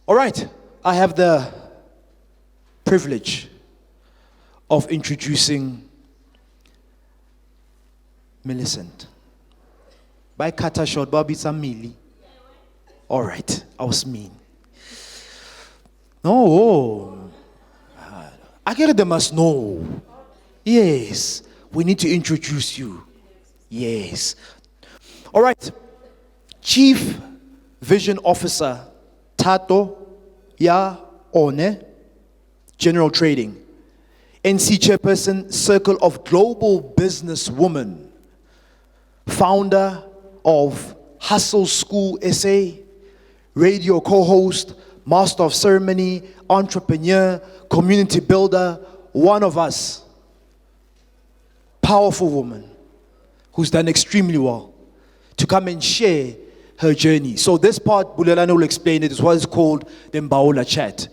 All right, I have the privilege of introducing Millicent. By Kata short, Bobby Samili. All right, I was mean. No, I get it, they must know. Yes, we need to introduce you. Yes. All right, Chief Vision Officer Tato Ya One, General Trading. NC Chairperson, Circle of Global Business Women. Founder of Hustle School SA, radio co-host, master of ceremony, entrepreneur, community builder, one of us. Powerful woman who's done extremely well to come and share her journey. So this part, Bulelane will explain it. It's what is called the Mbawula chat.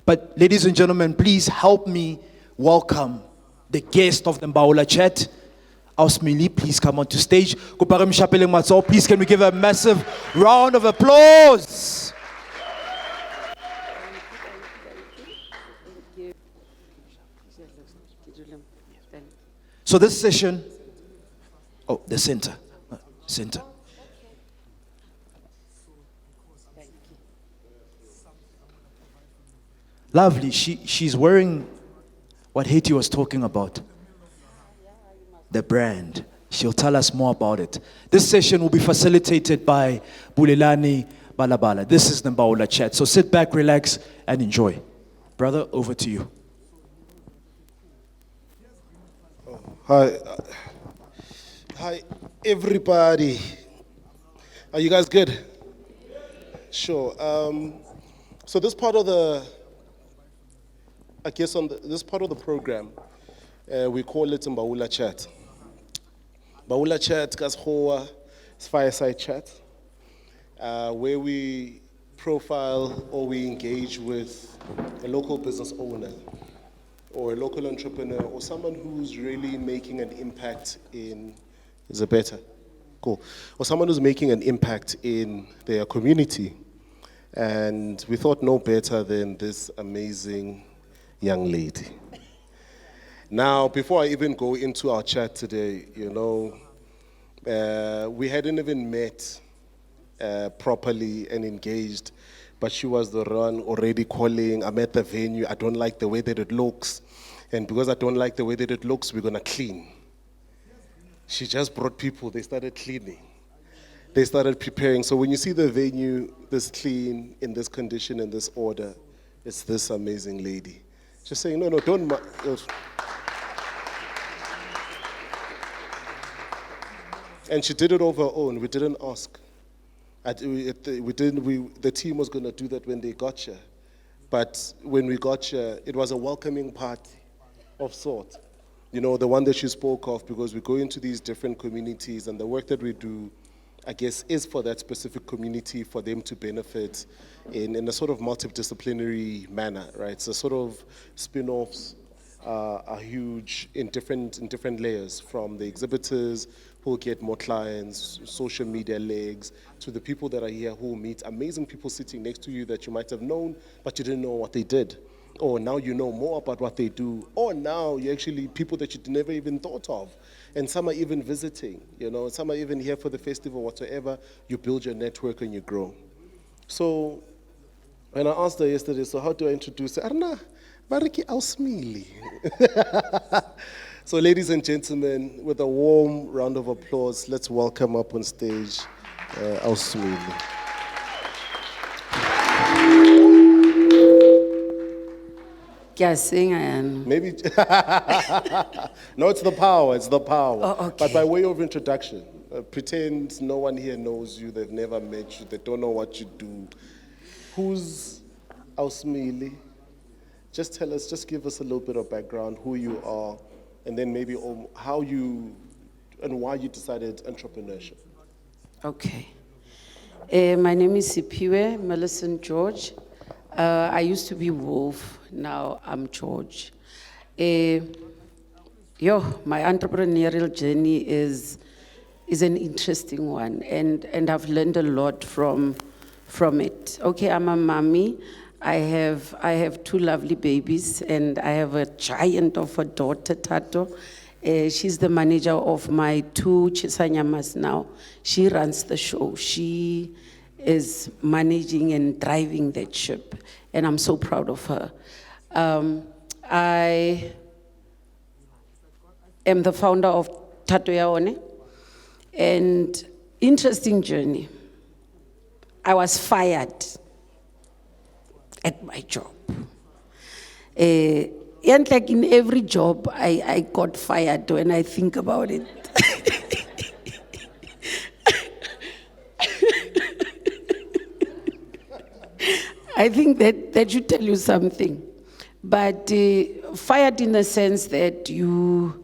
But ladies and gentlemen, please help me welcome the guest of the Mbawula chat. Ausmili, please come onto stage. Please can we give a massive round of applause? So this session, the center. Lovely. She's wearing what Haiti was talking about. The brand. She'll tell us more about it. This session will be facilitated by Bulelani Balabala. This is the Mbawula chat. So sit back, relax, and enjoy. Brother, over to you. Hi, everybody. Are you guys good? Sure. So this part of this part of the program, we call it Mbawula chat. Mbawula chat, Gashoa, it's fireside chat, where we profile or we engage with a local business owner or a local entrepreneur or someone who's really making an impact in, is it better? Cool. Or someone who's making an impact in their community. And we thought no better than this amazing young lady. Now, before I even go into our chat today, we hadn't even met properly and engaged, but she was the one already calling. I'm at the venue. I don't like the way that it looks. And because I don't like the way that it looks, we're going to clean. She just brought people. They started cleaning. They started preparing. So when you see the venue this clean, in this condition, in this order, it's this amazing lady. Just saying, no, don't. And she did it of her own. We didn't ask. The team was going to do that when they got here. But when we got here, it was a welcoming party of sort. The one that she spoke of, because we go into these different communities and the work that we do, I guess, is for that specific community, for them to benefit in a sort of multidisciplinary manner, right? So sort of spin-offs are huge in different layers, from the exhibitors who get more clients, social media legs, to the people that are here who meet amazing people sitting next to you that you might have known, but you didn't know what they did. Or now you know more about what they do. Or now you're actually people that you never even thought of. And some are even visiting, some are even here for the festival, whatsoever. You build your network and you grow. So when I asked her yesterday, so how do I introduce her? Arna, Bariki Ausmili. So ladies and gentlemen, with a warm round of applause, let's welcome up on stage Ausmili. Maybe. No, it's the power. Oh, okay. But by way of introduction, pretend no one here knows you. They've never met you. They don't know what you do. Who's Ausmili? Just give us a little bit of background, who you are, and then maybe how you and why you decided entrepreneurship. Okay. My name is Sephiwe, Millicent Grorge. I used to be Wolf, now I'm Grorge. My entrepreneurial journey is an interesting one, and I've learned a lot from from it. Okay, I'm a mommy. I have 2 lovely babies, and I have a giant of a daughter, Tato. She's the manager of my 2 Chisanyamas now. She runs the show. She is managing and driving that ship, and I'm so proud of her. I am the founder of Tato Yaone, and interesting journey. I was fired at my job. And like in every job, I got fired when I think about it. I think that should tell you something. But fired in the sense that you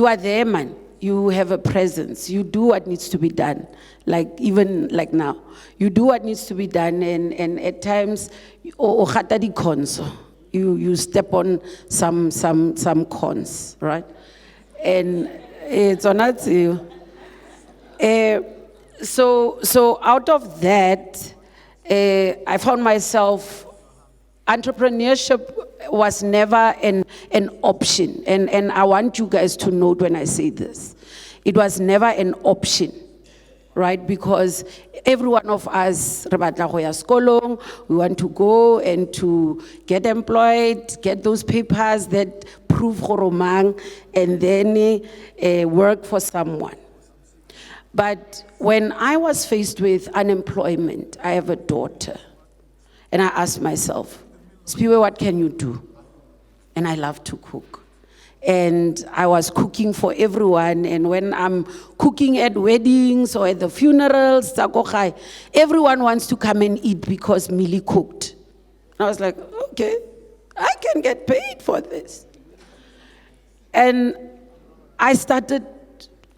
are there, man. You have a presence. You do what needs to be done. Like even like now, you do what needs to be done, and at times, you step on some cons, right? And it's on that. So out of that, I found myself. Entrepreneurship was never an option, and I want you guys to note when I say this. It was never an option, right? Because every one of us, we want to go and to get employed, get those papers that prove horomang, and then work for someone. But when I was faced with unemployment, I have a daughter, and I asked myself, Sephiwe, what can you do? And I love to cook. And I was cooking for everyone. And when I'm cooking at weddings or at the funerals, everyone wants to come and eat because Millie cooked. I was like, okay, I can get paid for this. And I started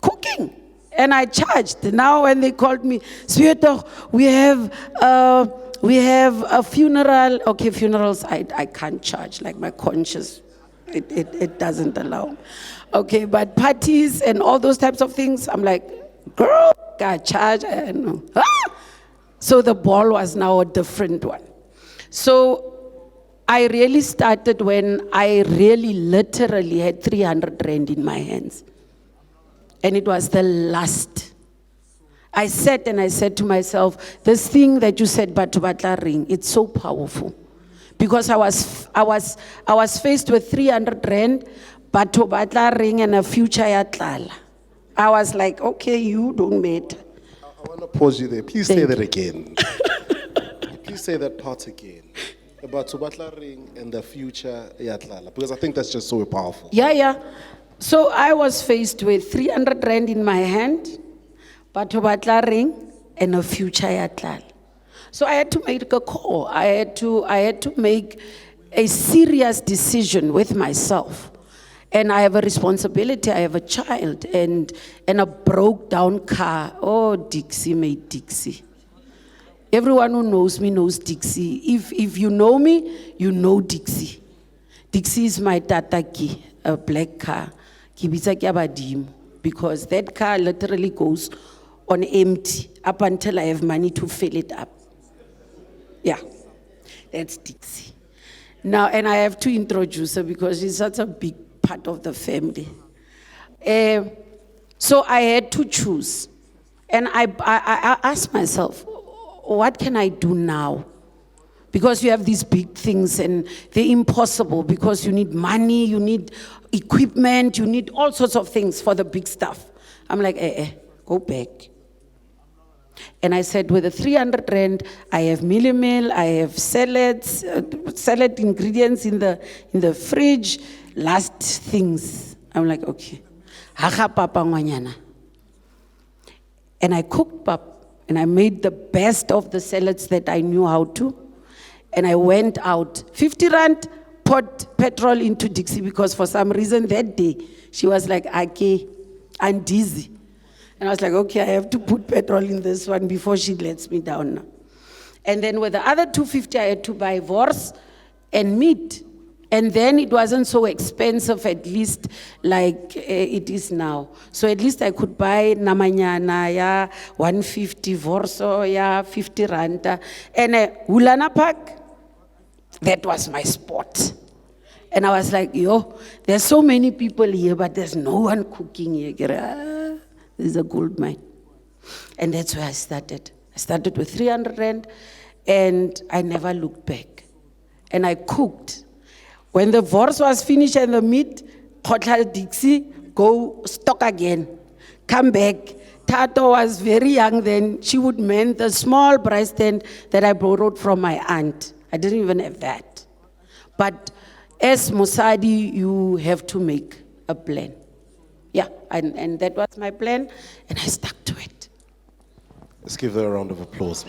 cooking. And I charged. Now when they called me, Sephiwe, we have a funeral. Okay, funerals, I can't charge, like my conscience, it doesn't allow. Okay, but parties and all those types of things, I'm like, girl, got charge. I don't know. So the ball was now a different one. So I really started when I really literally had 300 rand in my hands. And it was the last. I sat and I said to myself, this thing that you said, Batho Batla Ring, it's so powerful. Because I was faced with 300 rand, Batho Batla Ring, and a future ya tlala. I was like, okay, you don't matter. I want to pause you there. Please say that again. Please say that part again. About Batla Ring and the future ya tlala. Because I think that's just so powerful. Yeah. So I was faced with 300 rand in my hand, Batho Batla Ring, and a future ya tlala. So I had to make a call. I had to make a serious decision with myself. And I have a responsibility. I have a child and a broke down car. Oh, Dixie made Dixie. Everyone who knows me knows Dixie. If you know me, you know Dixie. Dixie is my tataki, a black car. Because that car literally goes on empty up until I have money to fill it up. Yeah, that's Dixie. Now, and I have to introduce her because she's such a big part of the family. So I had to choose. And I asked myself, what can I do now? Because you have these big things and they're impossible because you need money, you need equipment, you need all sorts of things for the big stuff. I'm like, go back. And I said, with the 300 rand, I have Millimil, I have salads, salad ingredients in the fridge, last things. I'm like, okay. And I cooked pap, and I made the best of the salads that I knew how to. And I went out, 50 rand, poured petrol into Dixie because for some reason that day, she was like, okay, I'm dizzy. And I was like, okay, I have to put petrol in this one before she lets me down now. And then with the other 250, I had to buy wors and meat And then it wasn't so expensive, at least like it is now. So at least I could buy namanyana, ya 150 vorso, ya 50 randa. And Hulana Park, that was my spot. And I was like, yo, there's so many people here, but there's no one cooking here. This is a gold mine. And that's where I started. I started with 300 rand, and I never looked back. And I cooked. When the vorse was finished and the meat, Khotla Dixie, go stock again, come back. Tato was very young then. She would mend the small braai stand that I borrowed from my aunt. I didn't even have that. But as Musadi, you have to make a plan. Yeah, and that was my plan, and I stuck to it. Let's give her a round of applause.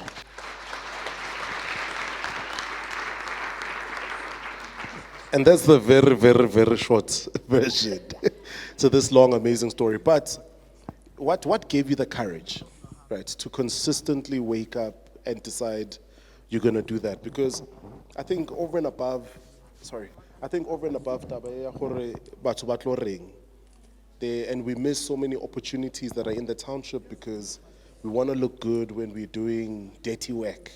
And that's the very, very, very short version to this long, amazing story. But what gave you the courage, right, to consistently wake up and decide you're going to do that? Because I think over and above taba ya gore batho ba tlo reng, and we miss so many opportunities that are in the township because we want to look good when we're doing dirty work,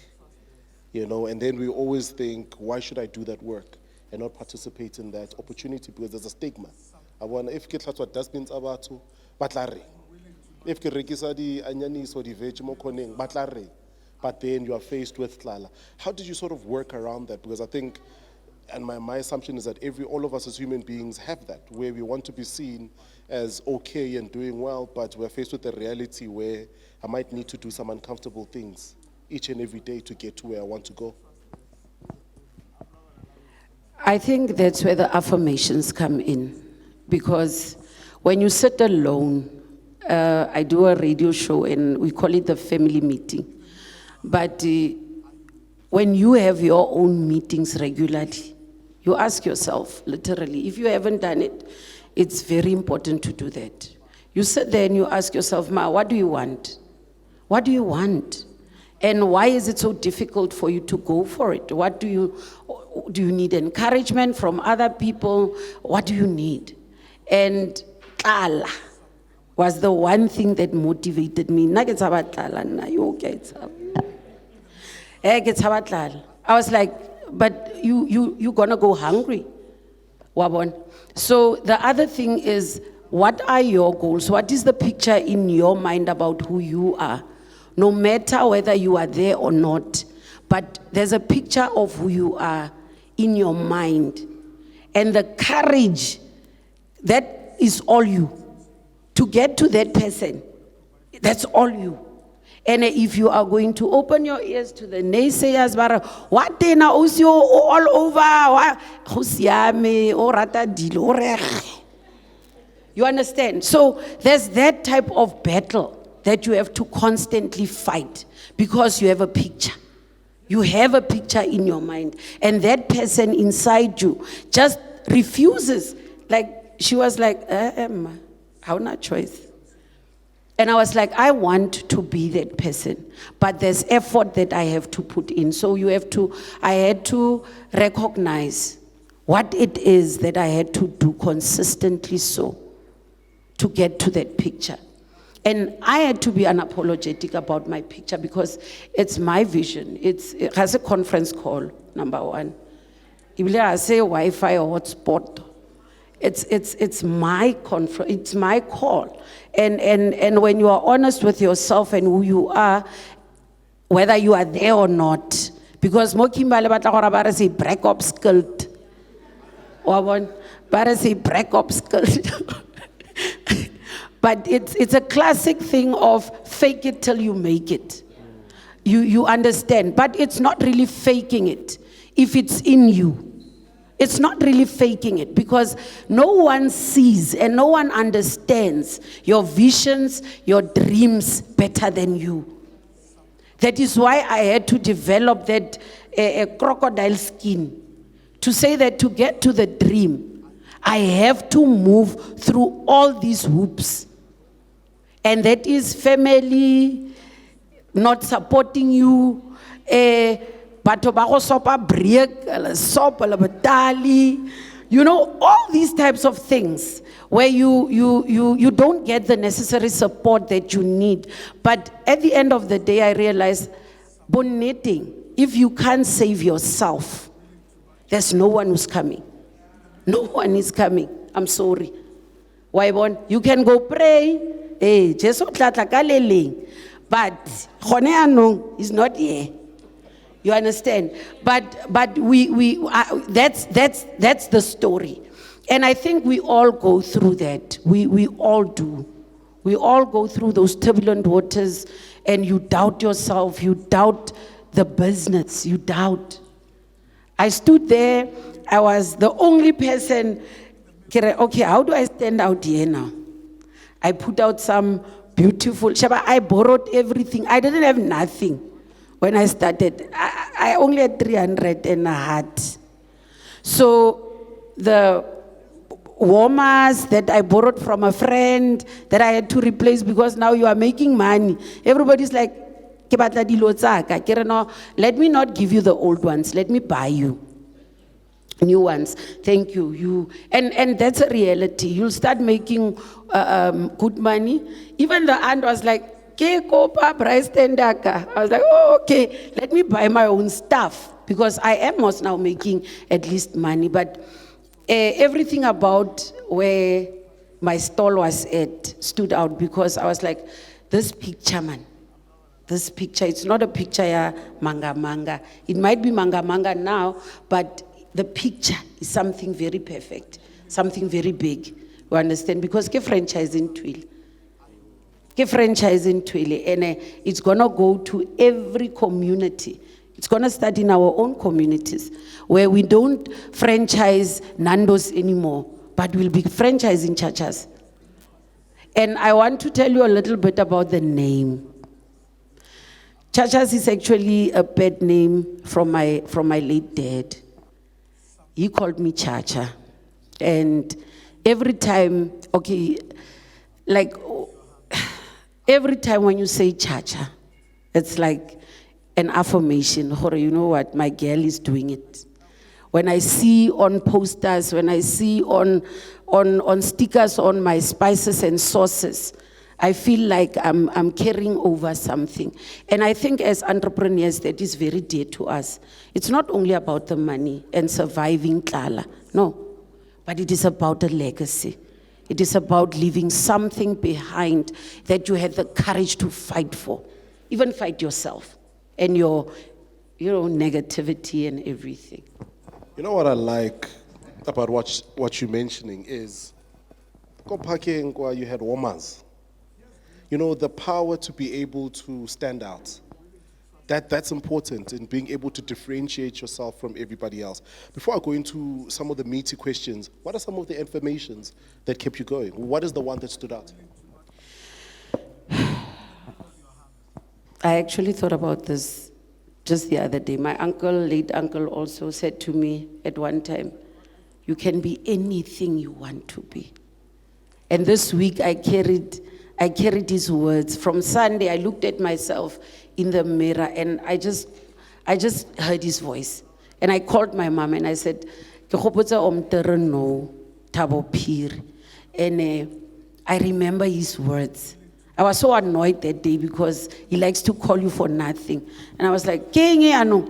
and then we always think, why should I do that work and not participate in that opportunity, because there's a stigma. I wonder if ke tlhatswa dustbins a batho ba tla reng, if ke rekisa di anyanis or di veg mo corneng ba tla reng, but then you are faced with tlala. How did you sort of work around that? Because I think, and my assumption is that all of us as human beings have that, where we want to be seen as okay and doing well, but we're faced with the reality where I might need to do some uncomfortable things each and every day to get to where I want to go. I think that's where the affirmations come in, because when you sit alone, I do a radio show and we call it the family meeting. But when you have your own meetings regularly, you ask yourself, literally, if you haven't done it, it's very important to do that. You sit there and you ask yourself, Ma, what do you want? What do you want? And why is it so difficult for you to go for it? What do you need encouragement from other people? What do you need? And Kala was the one thing that motivated me. I was like, but you're gonna go hungry. Wabon. So the other thing is, what are your goals? What is the picture in your mind about who you are? No matter whether you are there or not, but there's a picture of who you are in your mind. And the courage, that is all you. To get to that person, that's all you. And if you are going to open your ears to the naysayers, what they now all over, you understand? So there's that type of battle that you have to constantly fight, because you have a picture. You have a picture in your mind, and that person inside you just refuses. Like, she was like, Emma, how not choice? And I was like, I want to be that person, but there's effort that I have to put in. So I had to recognize what it is that I had to do consistently to get to that picture. And I had to be unapologetic about my picture, because it's my vision. It has a conference call, number one. I say Wi-Fi or hotspot. It's my conference, it's my call. And when you are honest with yourself and who you are, whether you are there or not, because Mokimbale batla gore say break up skilled. Or say break up skilled. But it's a classic thing of fake it till you make it. You understand, but it's not really faking it if it's in you. It's not really faking it, because no one sees and no one understands your visions, your dreams better than you. That is why I had to develop that crocodile skin, to say that to get to the dream, I have to move through all these hoops. And that is family not supporting you, batho ba go sopa break, sop, batali, you know, all these types of things where you don't get the necessary support that you need. But at the end of the day, I realized, bonnetting, if you can't save yourself, there's no one who's coming. No one is coming. I'm sorry. Why won't you can go pray? Hey, Jesu tlatla ka le leng. But gone anong is not here. You understand? But we that's the story. And I think we all go through that. We all do. We all go through those turbulent waters, and you doubt yourself, you doubt the business, you doubt. I stood there, I was the only person, okay, how do I stand out here now? I put out some beautiful, Shaba, I borrowed everything. I didn't have nothing when I started. I only had 300 and a hat. So the warmers that I borrowed from a friend that I had to replace because now you are making money. Everybody's like, "Ke batla dilo tsaka." Ke re, "No, let me not give you the old ones. Let me buy you new ones." Thank you. And that's a reality. You'll start making good money. Even the aunt was like, "Ke kopa price tendaka." I was like, "Oh, okay. Let me buy my own stuff because I am most now making at least money." But everything about where my stall was at stood out because I was like, this picture, man. This picture, it's not a picture ya manga. It might be manga now, but the picture is something very perfect, something very big. You understand? Because ke franchise in Twile. And it's gonna go to every community. It's gonna start in our own communities where we don't franchise Nando's anymore, but we'll be franchising churches. And I want to tell you a little bit about the name. Chachas is actually a pet name from my late dad. He called me Chacha. And every time, every time when you say Chacha, it's like an affirmation. You know what? My girl is doing it. When I see on posters, when I see on stickers on my spices and sauces, I feel like I'm carrying over something. And I think as entrepreneurs, that is very dear to us. It's not only about the money and surviving Tlala, no, but it is about a legacy. It is about leaving something behind that you had the courage to fight for, even fight yourself and your negativity and everything. You know what I like about what you're mentioning is, you had warmers. You know, the power to be able to stand out. That's important in being able to differentiate yourself from everybody else. Before I go into some of the meaty questions, what are some of the informations that kept you going? What is the one that stood out? I actually thought about this just the other day. My late uncle also said to me at one time, you can be anything you want to be. And this week I carried his words. From Sunday, I looked at myself in the mirror and I just heard his voice. And I called my mom and I said, and I remember his words. I was so annoyed that day because he likes to call you for nothing. And I was like, and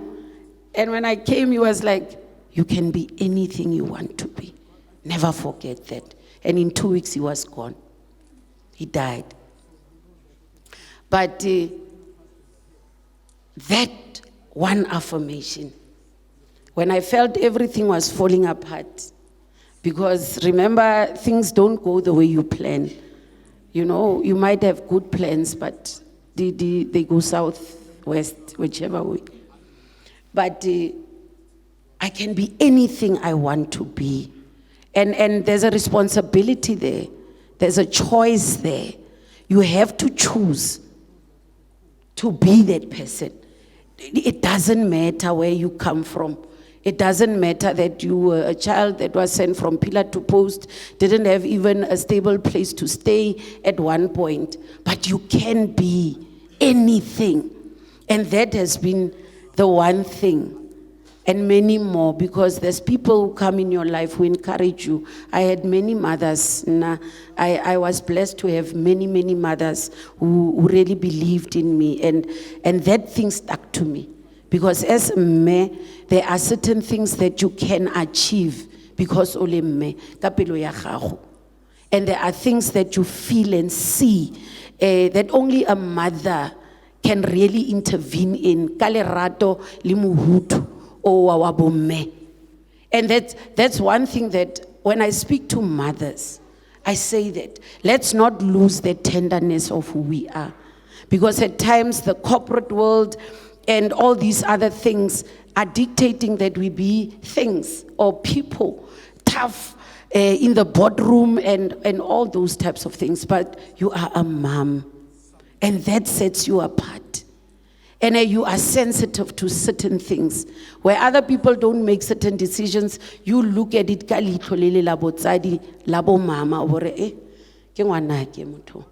when I came, he was like, you can be anything you want to be. Never forget that. And in 2 weeks, he was gone. He died. But that one affirmation, when I felt everything was falling apart, because remember, things don't go the way you plan. You know, you might have good plans, but they go south, west, whichever way. But I can be anything I want to be. And there's a responsibility there. There's a choice there. You have to choose to be that person. It doesn't matter where you come from. It doesn't matter that you were a child that was sent from pillar to post, didn't have even a stable place to stay at one point. But you can be anything. And that has been the one thing, and many more, because there's people who come in your life who encourage you. I had many mothers. I was blessed to have many mothers who really believed in me, and that thing stuck to me. Because as me, there are certain things that you can achieve because ole me ka pelo ya gago. And there are things that you feel and see that only a mother can really intervene in. Ka lerato le mohutu o wa bomme. And that's one thing that when I speak to mothers, I say that let's not lose the tenderness of who we are. Because at times the corporate world and all these other things are dictating that we be things or people, tough in the boardroom and all those types of things. But you are a mom, and that sets you apart. And you are sensitive to certain things. Where other people don't make certain decisions, you look at it, ka leihlo le le la botsadi, la bo mama, o bore, ke ngwana ke motho.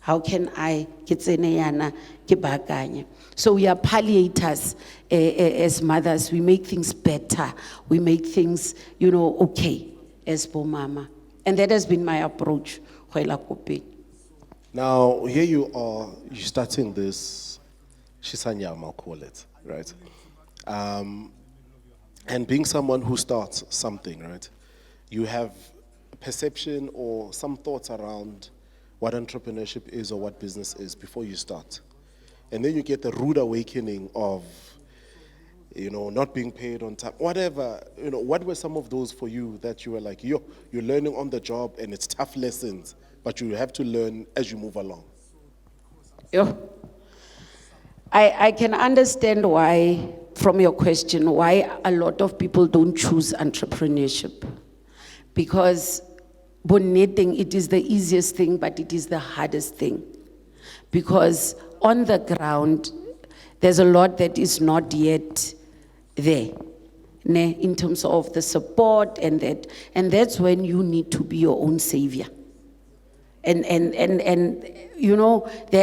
How can I ke tsene yana, ke baakanye? So we are palliators as mothers. We make things better. We make things, okay, as bo mama. And that has been my approach. Now, here you are, you're starting this Shisanyama, I'll call it, right? And being someone who starts something, right? You have a perception or some thoughts around what entrepreneurship is or what business is before you start. And then you get the rude awakening of, not being paid on time, whatever. What were some of those for you that you were like, you're learning on the job and it's tough lessons, but you have to learn as you move along? I can understand why, from your question, why a lot of people don't choose entrepreneurship. Because bonnetting, it is the easiest thing, but it is the hardest thing. Because on the ground, there's a lot that is not yet there, in terms of the support and that. And that's when you need to be your own savior. And there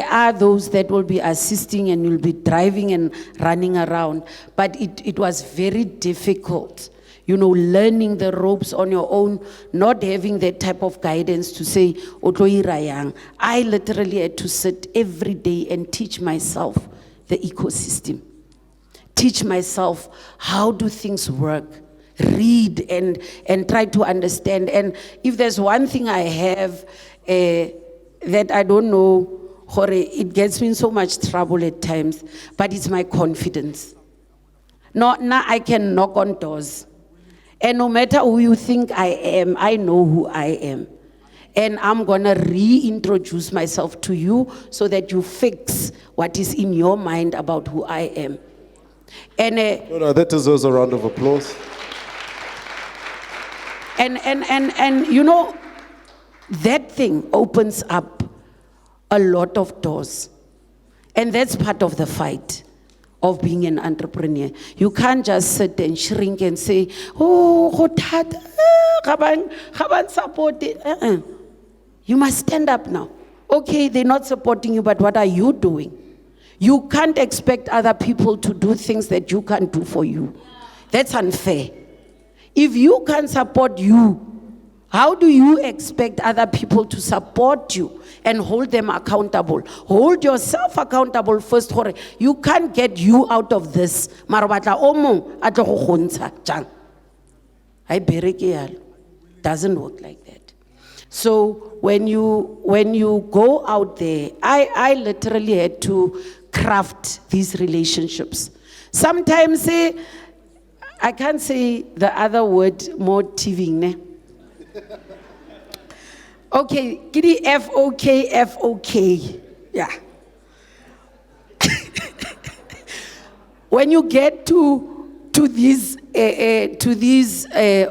are those that will be assisting and you'll be driving and running around. But it was very difficult, learning the ropes on your own, not having that type of guidance to say, I literally had to sit every day and teach myself the ecosystem. Teach myself how do things work. Read and try to understand. And if there's one thing I have, that I don't know, it gets me in so much trouble at times, but it's my confidence. Now I can knock on doors. And no matter who you think I am, I know who I am. And I'm going to reintroduce myself to you so that you fix what is in your mind about who I am. And that deserves a round of applause. And that thing opens up a lot of doors. And that's part of the fight of being an entrepreneur. You can't just sit and shrink and say, support it. You must stand up now. Okay, they're not supporting you, but what are you doing? You can't expect other people to do things that you can't do for you. That's unfair. If you can't support you, how do you expect other people to support you and hold them accountable? Hold yourself accountable first. You can't get you out of this. Doesn't work like that. So when you go out there, I literally had to craft these relationships. Sometimes I can't say the other word, motivating. Okay, giddy FOK. Yeah. When you get to these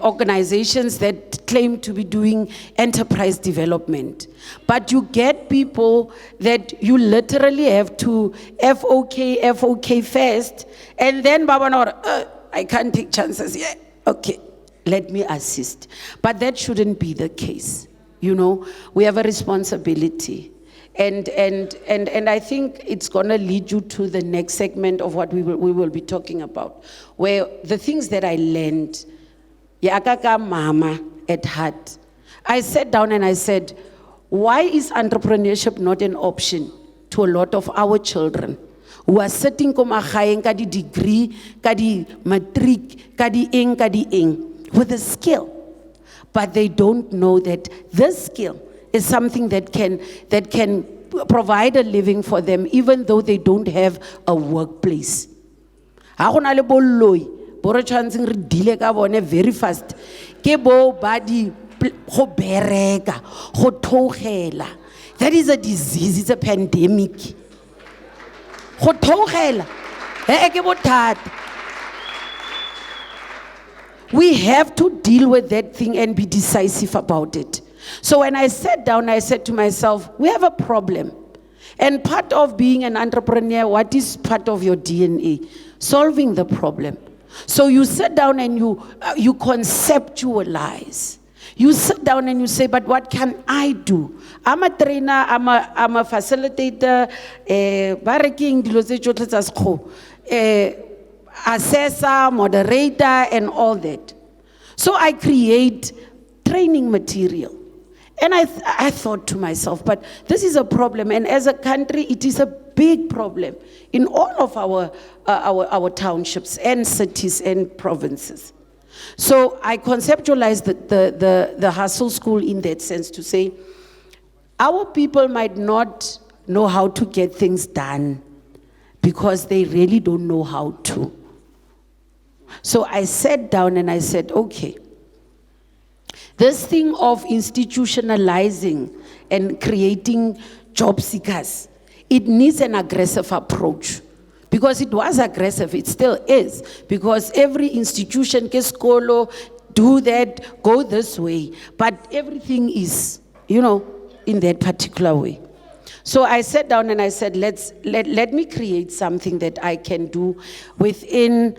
organizations that claim to be doing enterprise development, but you get people that you literally have to FOK first, and then Baba, I can't take chances yet. Okay, let me assist. But that shouldn't be the case. We have a responsibility. And I think it's going to lead you to the next segment of what we will be talking about, where the things that I learned, Yakaka Mama at heart, I sat down and I said, why is entrepreneurship not an option to a lot of our children who are sitting ka di degree, ka di matric, ka di eng, with a skill, but they don't know that this skill is something that can provide a living for them, even though they don't have a workplace. Ha gona le bolloi, bo re tshwantseng re deale ka bone very fast. Ke bo ba di go bereka, go thogela. That is a disease, it's a pandemic. Go thogela. Ke bothata. We have to deal with that thing and be decisive about it. So when I sat down, I said to myself, we have a problem. And part of being an entrepreneur, what is part of your DNA? Solving the problem. So you sit down and you conceptualize. You sit down and you say, but what can I do? I'm a trainer, I'm a facilitator, assessor, moderator, and all that. So I create training material. And I thought to myself, but this is a problem, and as a country, it is a big problem in all of our townships and cities and provinces. So I conceptualized the hustle school in that sense to say, our people might not know how to get things done because they really don't know how to. So I sat down and I said, okay, this thing of institutionalizing and creating job seekers, it needs an aggressive approach. Because it was aggressive, it still is. Because every institution, Keskolo, do that, go this way. But everything is, in that particular way. So I sat down and I said, let me create something that I can do within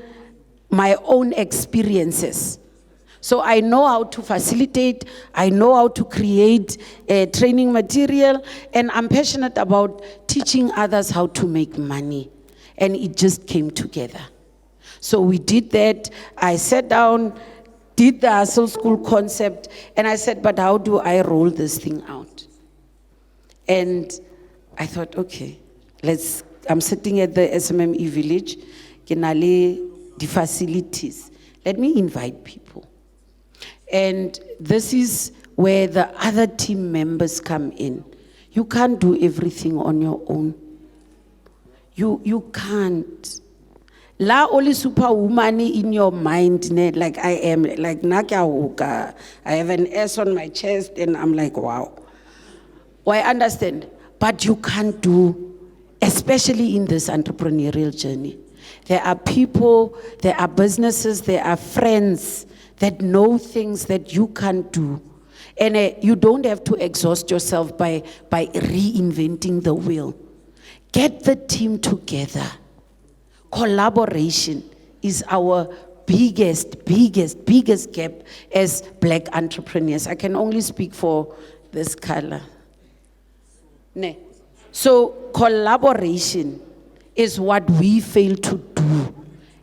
my own experiences. So I know how to facilitate, I know how to create training material, and I'm passionate about teaching others how to make money. And it just came together. So we did that. I sat down, did the hustle school concept, and I said, but how do I roll this thing out? And I thought, okay, I'm sitting at the SMME village, Kenale, the facilities. Let me invite people. And this is where the other team members come in. You can't do everything on your own. You can't. La only superwoman in your mind, like I am, like Nakaoka. I have an S on my chest and I'm like, wow. Well, I understand. But you can't do, especially in this entrepreneurial journey. There are people, there are businesses, there are friends that know things that you can't do. And you don't have to exhaust yourself by reinventing the wheel. Get the team together. Collaboration is our biggest gap as black entrepreneurs. I can only speak for this color. So collaboration is what we fail to do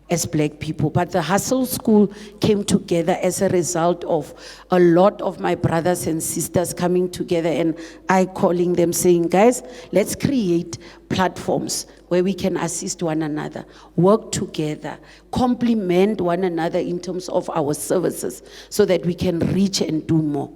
as black people. But the hustle school came together as a result of a lot of my brothers and sisters coming together and I calling them saying, guys, let's create platforms where we can assist one another, work together, complement one another in terms of our services so that we can reach and do more.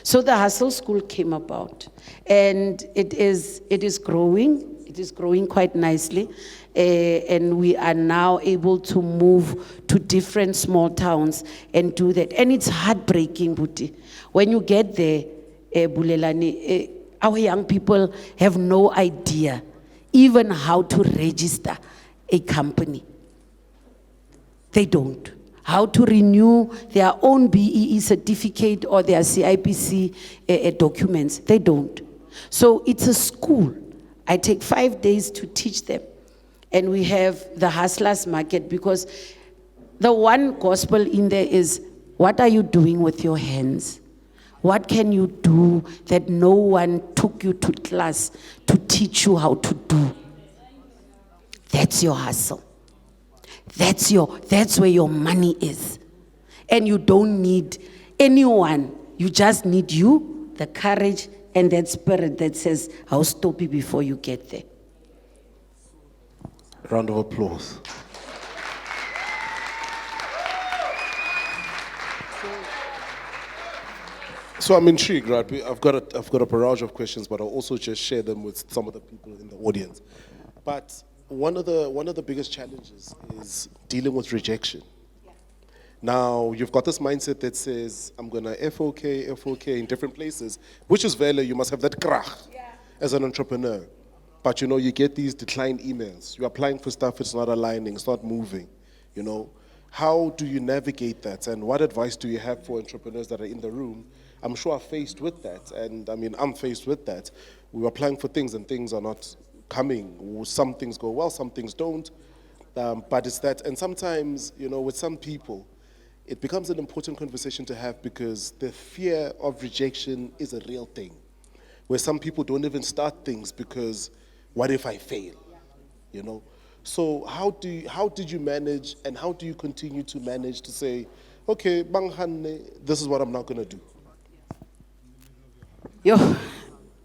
So the hustle school came about and it is growing. It is growing quite nicely. And we are now able to move to different small towns and do that. And it's heartbreaking, Buti. When you get there, Bulelani, our young people have no idea even how to register a company. They don't. How to renew their own BEE certificate or their CIPC documents. They don't. So it's a school. I take 5 days to teach them. And we have the hustlers market because the one gospel in there is, what are you doing with your hands? What can you do that no one took you to class to teach you how to do? That's your hustle. That's where your money is. And you don't need anyone. You just need you, the courage, and that spirit that says, I'll stop you before you get there. Round of applause. So I'm intrigued, right? I've got a barrage of questions, but I'll also just share them with some of the people in the audience. But one of the biggest challenges is dealing with rejection. Now, you've got this mindset that says, I'm going to FOK in different places, which is valid. You must have that krach as an entrepreneur. But, you get these declined emails. You're applying for stuff, it's not aligning, it's not moving, How do you navigate that? And what advice do you have for entrepreneurs that are in the room? I'm sure are faced with that. And, I'm faced with that. We're applying for things and things are not coming. Some things go well, some things don't. But it's that, and sometimes, with some people, it becomes an important conversation to have because the fear of rejection is a real thing. Where some people don't even start things because, what if I fail? So how did you manage, and how do you continue to manage to say, okay, this is what I'm not going to do?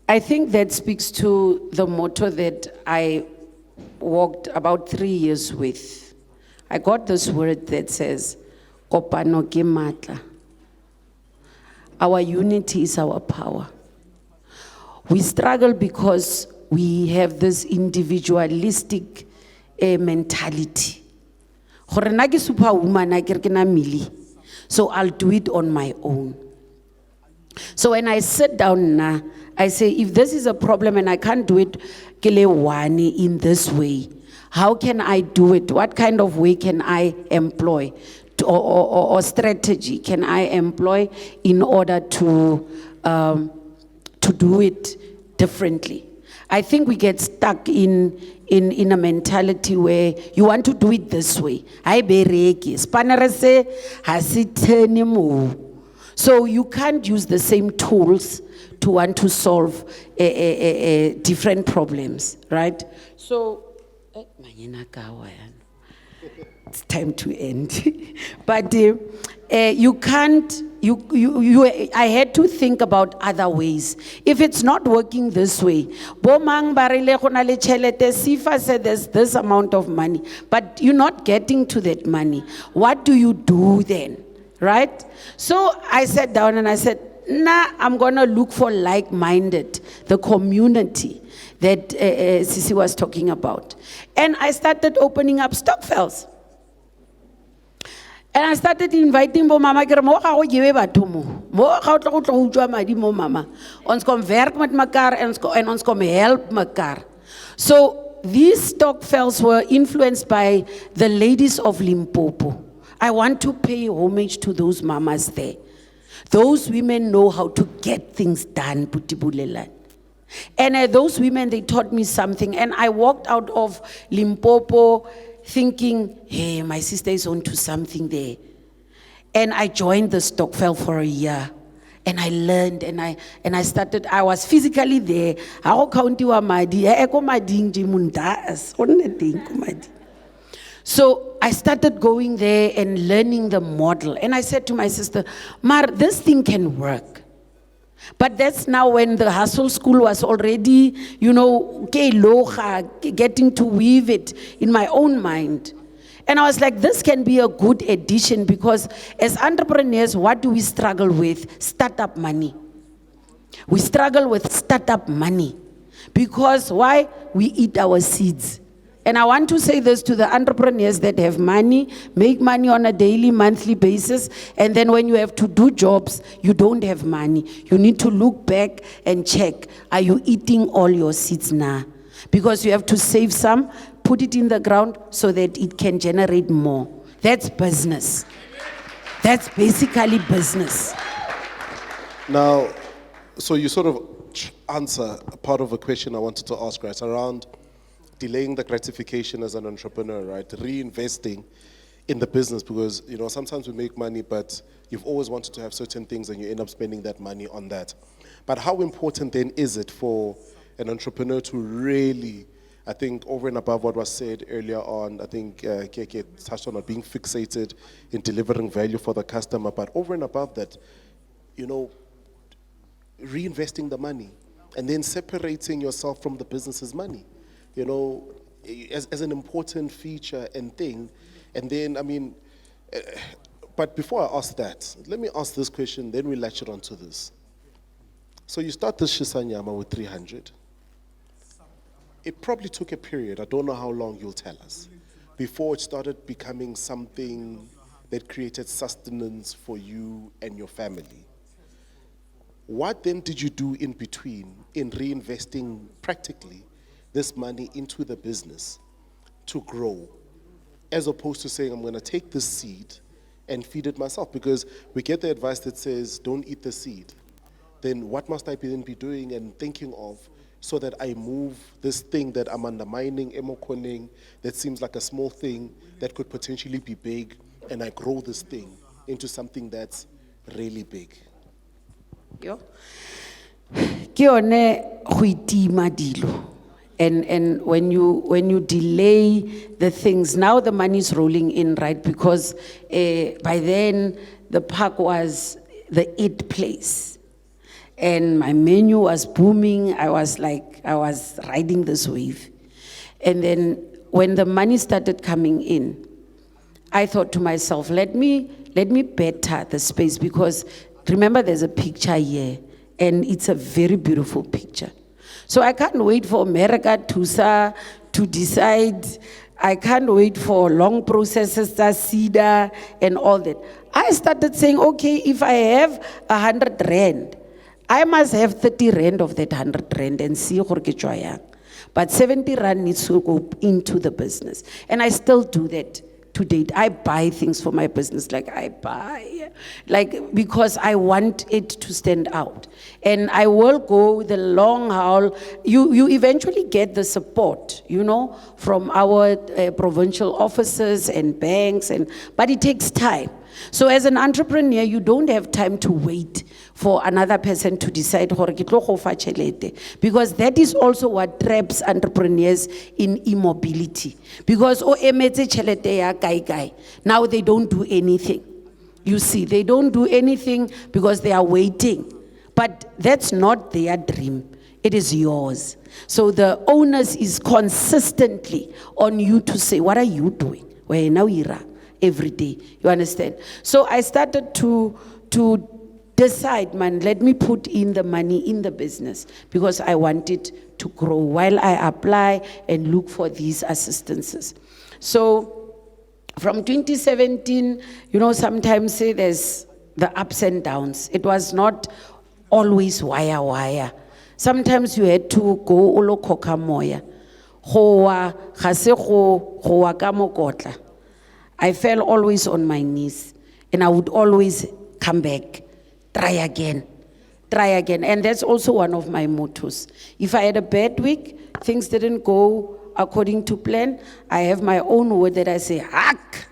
I think that speaks to the motto that I walked about 3 years with. I got this word that says, Kopano ke matla. Our unity is our power. We struggle because we have this individualistic mentality. Gore nna ke superwoman, akere ke na Millie. So I'll do it on my own. So when I sit down now, I say, if this is a problem and I can't do it in this way, how can I do it? What kind of way can I employ? Or strategy can I employ in order to do it differently? I think we get stuck in a mentality where you want to do it this way. So you can't use the same tools to want to solve different problems, right? So, it's time to end. But you can't, I had to think about other ways. If it's not working this way, Sifa said there's this amount of money, but you're not getting to that money. What do you do then? Right? So I sat down and I said, I'm going to look for like-minded, the community that Sisi was talking about. And I started opening up stokvels. And I started inviting mama, mama. Ons kom werk met mekaar en ons kom help mekaar. So these stokvels were influenced by the ladies of Limpopo. I want to pay homage to those mamas there. Those women know how to get things done, Putibulela. And those women, they taught me something. And I walked out of Limpopo thinking, hey, my sister is on to something there. And I joined the stokvel for a year. And I learned, and I started, I was physically there. So I started going there and learning the model. And I said to my sister, Mar, this thing can work. But that's now when the hustle school was already, getting to weave it in my own mind. And I was like, this can be a good addition because as entrepreneurs, what do we struggle with? Startup money. We struggle with startup money. Because why? We eat our seeds. And I want to say this to the entrepreneurs that have money, make money on a daily, monthly basis, and then when you have to do jobs, you don't have money. You need to look back and check, are you eating all your seeds now? Because you have to save some, put it in the ground so that it can generate more. That's business. That's basically business. Now, so you sort of answer a part of a question I wanted to ask, right, around delaying the gratification as an entrepreneur, right? Reinvesting in the business, because sometimes we make money, but you've always wanted to have certain things and you end up spending that money on that. But how important then is it for an entrepreneur to really, I think over and above what was said earlier on, I think Keke touched on being fixated in delivering value for the customer, but over and above that, reinvesting the money and then separating yourself from the business's money, as an important feature and thing. And then, but before I ask that, let me ask this question, then we latch it onto this. So you start this Shisanyama with 300. It probably took a period, I don't know how long, you'll tell us, before it started becoming something that created sustenance for you and your family. What then did you do in between in reinvesting practically this money into the business to grow, as opposed to saying, I'm going to take this seed and feed it myself? Because we get the advice that says, don't eat the seed. Then what must I then be doing and thinking of so that I move this thing that I'm undermining, emokoning, that seems like a small thing that could potentially be big, and I grow this thing into something that's really big? Yo. Ke yone go itima dilo. And when you delay the things, now the money is rolling in, right? Because by then the park was the it place, and my menu was booming. I was riding this wave, and then when the money started coming in, I thought to myself, let me better the space, because remember there's a picture here, and it's a very beautiful picture. So I can't wait for America to decide. I can't wait for long processes, CEDA and all that. I started saying, okay, if I have 100 rand, I must have 30 rand of that 100 rand and see gore ke tswa yang. But 70 rand needs to go into the business. And I still do that to date. I buy things for my business, because I want it to stand out. And I will go the long haul. You eventually get the support, from our provincial offices and banks, but it takes time. So as an entrepreneur, you don't have time to wait for another person to decide, because that is also what traps entrepreneurs in immobility. Because now they don't do anything. You see, they don't do anything because they are waiting. But that's not their dream. It is yours. So the onus is consistently on you to say, what are you doing? Well, now every day. You understand? So I started to decide, let me put in the money in the business, because I want it to grow while I apply and look for these assistances. So from 2017, sometimes there's the ups and downs. It was not always wire. Sometimes you had to go olo koka moya. I fell always on my knees, and I would always come back, try again. And that's also one of my mottos. If I had a bad week, things didn't go according to plan, I have my own word that I say, hack.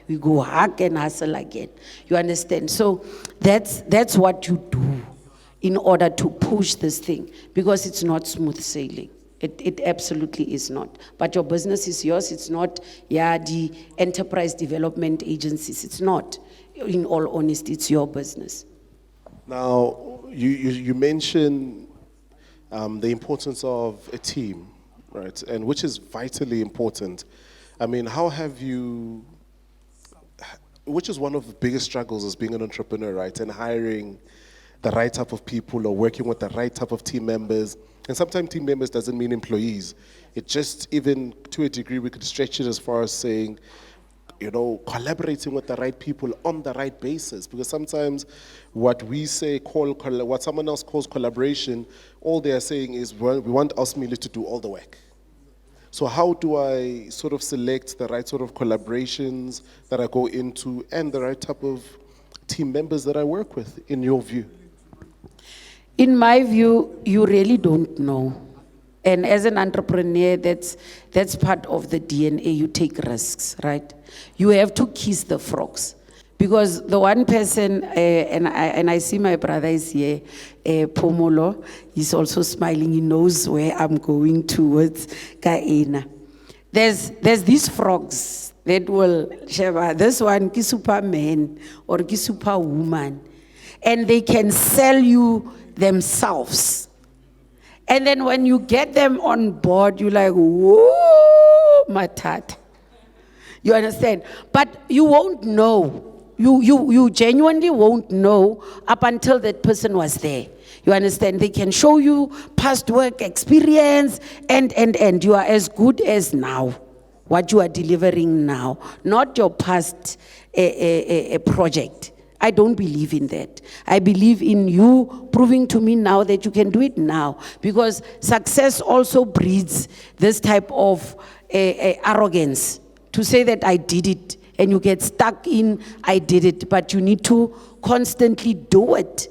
We go hack and hustle again. You understand? So that's what you do in order to push this thing, because it's not smooth sailing. It absolutely is not. But your business is yours. It's not, the enterprise development agencies. It's not. In all honesty, it's your business. Now, you mentioned the importance of a team, right? And which is vitally important. How have you, which is one of the biggest struggles as being an entrepreneur, right? And hiring the right type of people or working with the right type of team members. And sometimes team members doesn't mean employees. It just, even to a degree, we could stretch it as far as saying, collaborating with the right people on the right basis. Because sometimes what we say, what someone else calls collaboration, all they are saying is, well, we want us merely to do all the work. So how do I sort of select the right sort of collaborations that I go into and the right type of team members that I work with, in your view? In my view, you really don't know. And as an entrepreneur, that's part of the DNA. You take risks, right? You have to kiss the frogs. Because the one person, and I see my brother is here, Pomolo, he's also smiling. He knows where I'm going towards Kaena. There's these frogs that will, this one ki superman or ki superwoman, and they can sell you themselves. And then when you get them on board, you're like, whoa, matat. You understand? But you won't know. You genuinely won't know up until that person was there. You understand? They can show you past work experience and you are as good as now, what you are delivering now, not your past project. I don't believe in that. I believe in you proving to me now that you can do it now, because success also breeds this type of arrogance to say that I did it. And you get stuck in, I did it, but you need to constantly do it.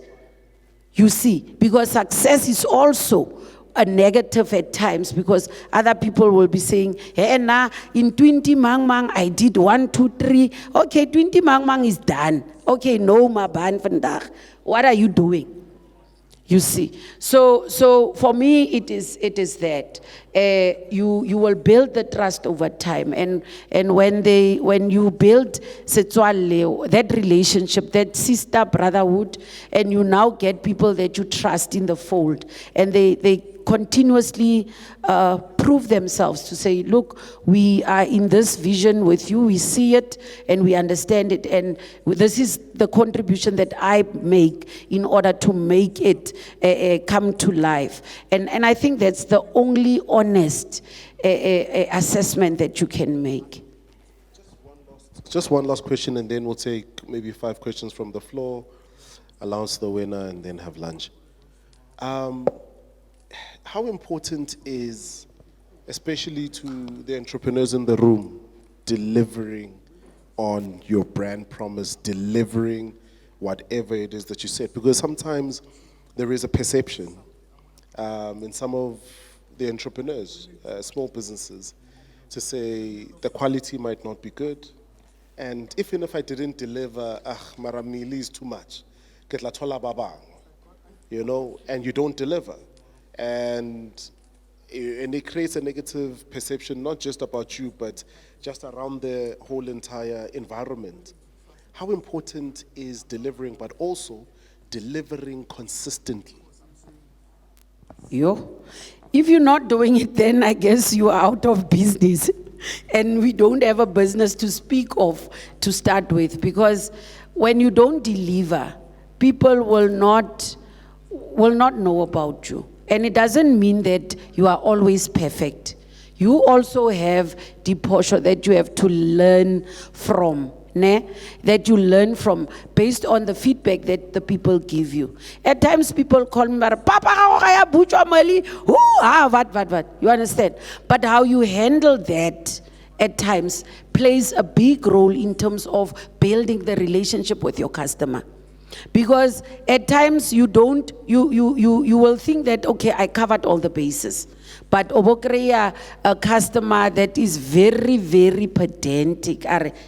You see, because success is also a negative at times, because other people will be saying, hey, nah, in 20 mang, I did 1, 2, 3. Okay, 20 mang is done. Okay, no, ma ban vandag. What are you doing? You see, so for me, it is that you will build the trust over time, and when you build that relationship, that sister brotherhood, and you now get people that you trust in the fold, and they continuously prove themselves to say, look, we are in this vision with you, we see it and we understand it, and this is the contribution that I make in order to make it come to life. And I think that's the only honest assessment that you can make. Just one last question, and then we'll take maybe 5 questions from the floor, announce the winner, and then have lunch. How important is, especially to the entrepreneurs in the room, delivering on your brand promise, delivering whatever it is that you said? Because sometimes there is a perception in some of the entrepreneurs, small businesses, to say the quality might not be good. And even if I didn't deliver, maramili is too much. Ketla thola babang, you know, and you don't deliver. And it creates a negative perception, not just about you, but just around the whole entire environment. How important is delivering, but also delivering consistently? If you're not doing it, then I guess you are out of business. And we don't have a business to speak of to start with, because when you don't deliver, people will not know about you. And it doesn't mean that you are always perfect. You also have the portion that you have to learn from, that you learn from based on the feedback that the people give you. At times people call me, Papa, what? You understand? But how you handle that at times plays a big role in terms of building the relationship with your customer. Because at times you will think that, okay, I covered all the bases. But obokreya a customer that is very, very pedantic.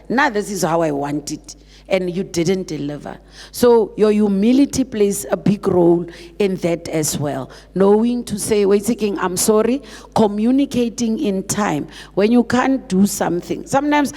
Now this is how I want it. And you didn't deliver. So your humility plays a big role in that as well. Knowing to say, wait a second, I'm sorry. Communicating in time. When you can't do something. Sometimes,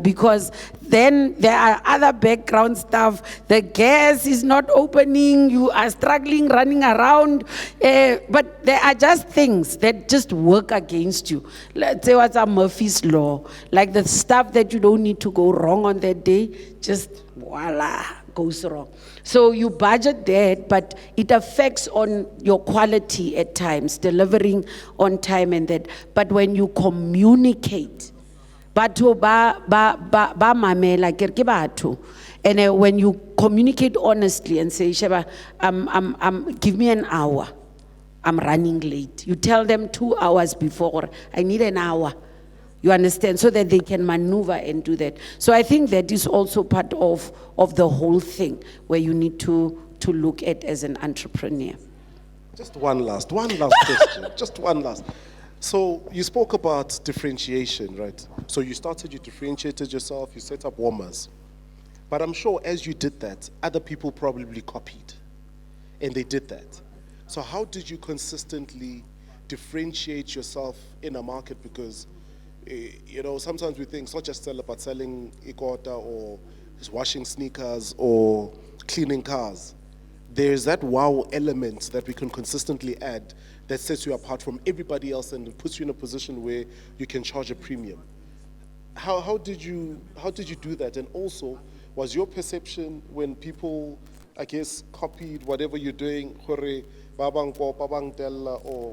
because then there are other background stuff. The gas is not opening. You are struggling, running around. But there are just things that just work against you. Let's say what's a Murphy's Law, like the stuff that you don't need to go wrong on that day, just voila, goes wrong. So you budget that, but it affects on your quality at times, delivering on time and that. But when you communicate, and when you communicate honestly and say, Sheba, give me an hour, I'm running late. You tell them 2 hours before, I need an hour. You understand? So that they can maneuver and do that. So I think that is also part of the whole thing, where you need to to look at as an entrepreneur. Just one last question. Just one last. So you spoke about differentiation, right? So you differentiated yourself, you set up warmers. But I'm sure as you did that, other people probably copied. And they did that. So how did you consistently differentiate yourself in a market? Because, sometimes we think it's not just seller, but selling ikota or just washing sneakers or cleaning cars. There's that wow element that we can consistently add that sets you apart from everybody else and puts you in a position where you can charge a premium. How did you do that? And also, was your perception when people, I guess, copied whatever you're doing, or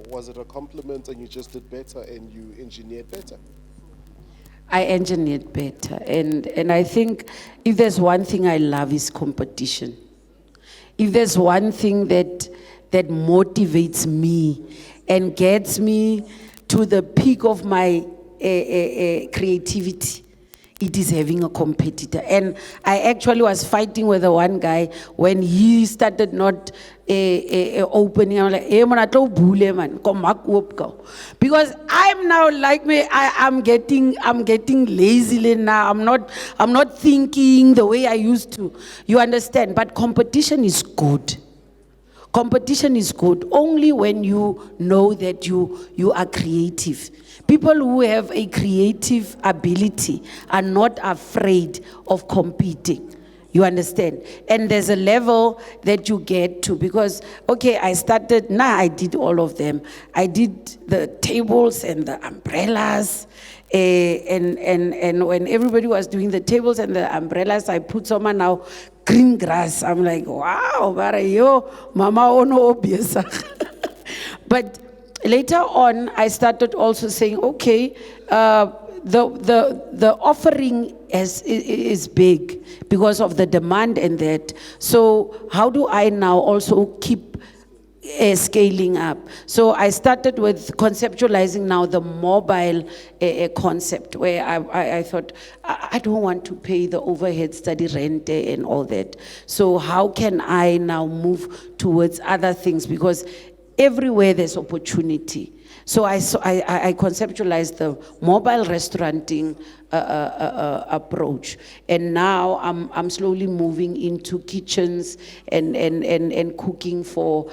was it a compliment and you just did better and you engineered better? I engineered better, and I think if there's one thing I love is competition. If there's one thing that motivates me and gets me to the peak of my creativity, it is having a competitor. And I actually was fighting with the one guy when he started not opening. I'm like, hey man, I told bule man, come back up go. Because I'm now like me, I'm getting lazy now. I'm not thinking the way I used to. You understand? But competition is good. Competition is good only when you know that you are creative. People who have a creative ability are not afraid of competing. You understand? And there's a level that you get to because, okay, I did all of them. I did the tables and the umbrellas. And when everybody was doing the tables and the umbrellas, I put someone now green grass. I'm like, wow, yo, mama ono obvious. But later on, I started also saying, okay, the offering is big because of the demand and that. So how do I now also keep scaling up? So I started with conceptualizing now the mobile concept where I thought, I don't want to pay the overhead study rent and all that. So how can I now move towards other things? Because everywhere there's opportunity. So I conceptualized the mobile restauranting approach, and now I'm slowly moving into kitchens and cooking for